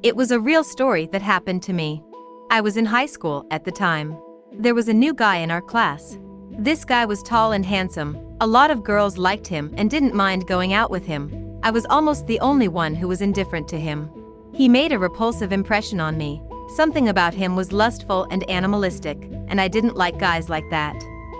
It was a real story that happened to me. I was in high school at the time. There was a new guy in our class. This guy was tall and handsome. A lot of girls liked him and didn't mind going out with him. I was almost the only one who was indifferent to him. He made a repulsive impression on me. Something about him was lustful and animalistic, and I didn't like guys like that.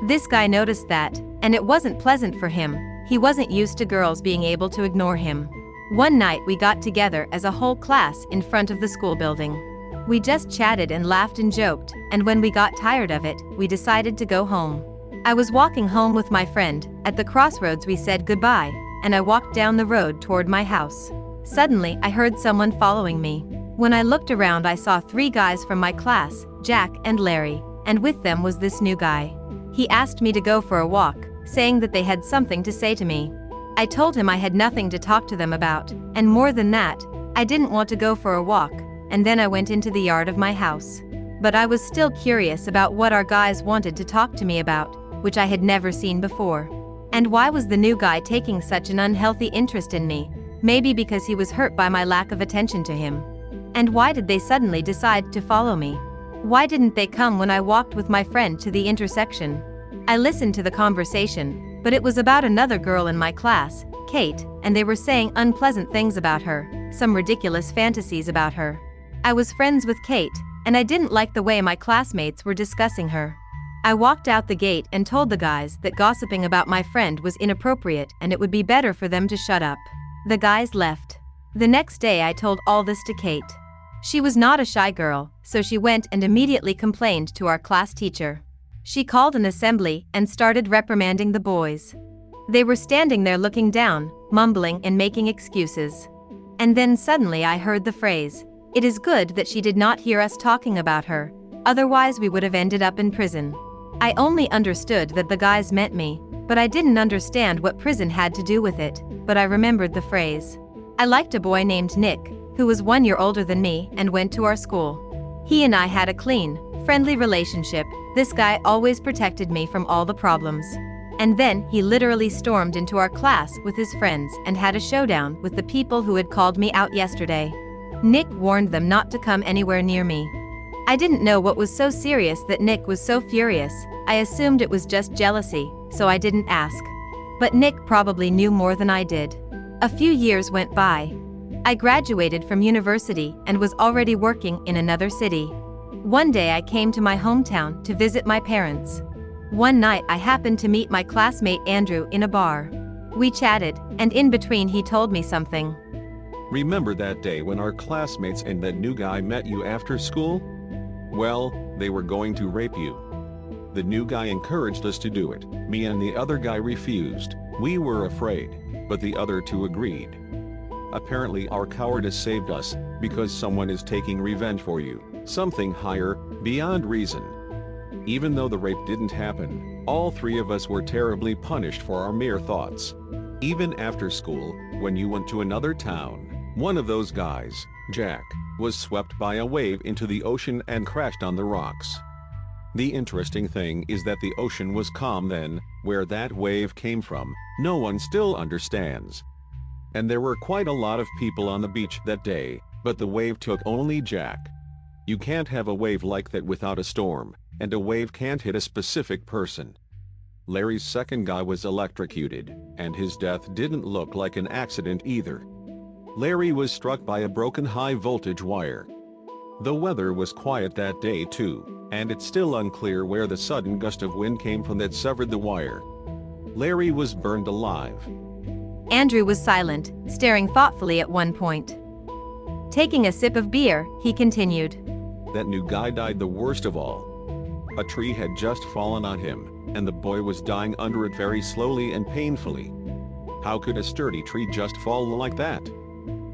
This guy noticed that, and it wasn't pleasant for him. He wasn't used to girls being able to ignore him. One night we got together as a whole class in front of the school building. We just chatted and laughed and joked, and when we got tired of it, we decided to go home. I was walking home with my friend. At the crossroads we said goodbye, and I walked down the road toward my house. Suddenly, I heard someone following me. When I looked around, I saw 3 guys from my class, Jack and Larry, and with them was this new guy. He asked me to go for a walk, saying that they had something to say to me. I told him I had nothing to talk to them about, and more than that, I didn't want to go for a walk, and then I went into the yard of my house. But I was still curious about what our guys wanted to talk to me about, which I had never seen before. And why was the new guy taking such an unhealthy interest in me? Maybe because he was hurt by my lack of attention to him. And why did they suddenly decide to follow me? Why didn't they come when I walked with my friend to the intersection? I listened to the conversation, but it was about another girl in my class, Kate, and they were saying unpleasant things about her, some ridiculous fantasies about her. I was friends with Kate, and I didn't like the way my classmates were discussing her. I walked out the gate and told the guys that gossiping about my friend was inappropriate and it would be better for them to shut up. The guys left. The next day I told all this to Kate. She was not a shy girl, so she went and immediately complained to our class teacher. She called an assembly and started reprimanding the boys. They were standing there looking down, mumbling and making excuses. And then suddenly I heard the phrase, "It is good that she did not hear us talking about her, otherwise we would have ended up in prison." I only understood that the guys meant me, but I didn't understand what prison had to do with it, but I remembered the phrase. I liked a boy named Nick, who was 1 year older than me and went to our school. He and I had a clean, friendly relationship. This guy always protected me from all the problems. And then he literally stormed into our class with his friends and had a showdown with the people who had called me out yesterday. Nick warned them not to come anywhere near me. I didn't know what was so serious that Nick was so furious. I assumed it was just jealousy, so I didn't ask. But Nick probably knew more than I did. A few years went by. I graduated from university and was already working in another city. One day I came to my hometown to visit my parents. One night I happened to meet my classmate Andrew in a bar. We chatted, and in between he told me something. Remember that day when our classmates and that new guy met you after school? Well, they were going to rape you. The new guy encouraged us to do it. Me and the other guy refused. We were afraid, but the other 2 agreed. Apparently our cowardice saved us, because someone is taking revenge for you, something higher, beyond reason. Even though the rape didn't happen, all 3 of us were terribly punished for our mere thoughts. Even after school, when you went to another town, one of those guys, Jack, was swept by a wave into the ocean and crashed on the rocks. The interesting thing is that the ocean was calm then. Where that wave came from, no one still understands. And there were quite a lot of people on the beach that day, but the wave took only Jack. You can't have a wave like that without a storm, and a wave can't hit a specific person. Larry's second guy was electrocuted, and his death didn't look like an accident either. Larry was struck by a broken high-voltage wire. The weather was quiet that day too, and it's still unclear where the sudden gust of wind came from that severed the wire. Larry was burned alive. Andrew was silent, staring thoughtfully at one point. Taking a sip of beer, he continued. That new guy died the worst of all. A tree had just fallen on him, and the boy was dying under it very slowly and painfully. How could a sturdy tree just fall like that?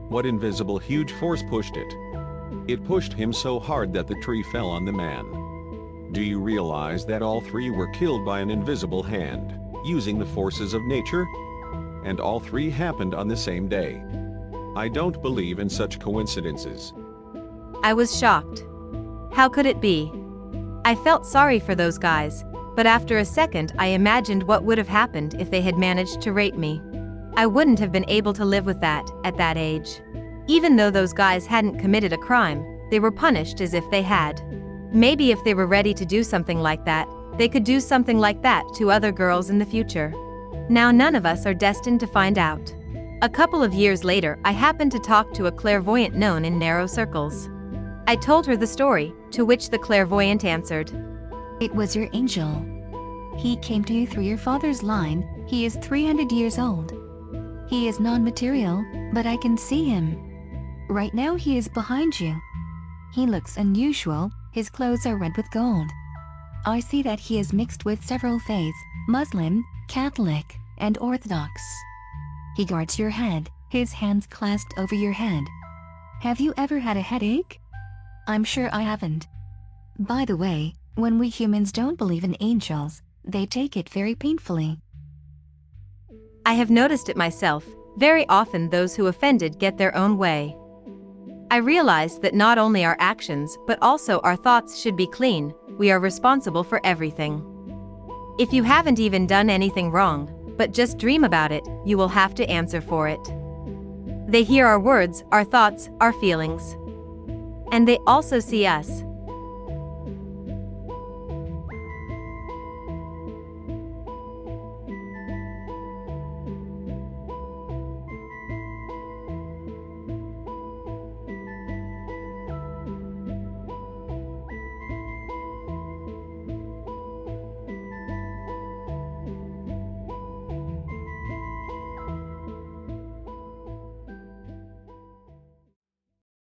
What invisible huge force pushed it? It pushed him so hard that the tree fell on the man. Do you realize that all 3 were killed by an invisible hand, using the forces of nature? And all 3 happened on the same day. I don't believe in such coincidences. I was shocked. How could it be? I felt sorry for those guys, but after a second I imagined what would have happened if they had managed to rape me. I wouldn't have been able to live with that, at that age. Even though those guys hadn't committed a crime, they were punished as if they had. Maybe if they were ready to do something like that, they could do something like that to other girls in the future. Now none of us are destined to find out. A couple of years later, I happened to talk to a clairvoyant known in narrow circles. I told her the story, to which the clairvoyant answered, It was your angel. He came to you through your father's line. He is 300 years old. He is non-material, but I can see him. Right now he is behind you. He looks unusual. His clothes are red with gold. I see that he is mixed with several faiths, Muslim, Catholic, and Orthodox. He guards your head, his hands clasped over your head. Have you ever had a headache? I'm sure I haven't. By the way, when we humans don't believe in angels, they take it very painfully. I have noticed it myself. Very often those who offended get their own way. I realized that not only our actions but also our thoughts should be clean. We are responsible for everything. If you haven't even done anything wrong, but just dream about it, you will have to answer for it. They hear our words, our thoughts, our feelings. And they also see us.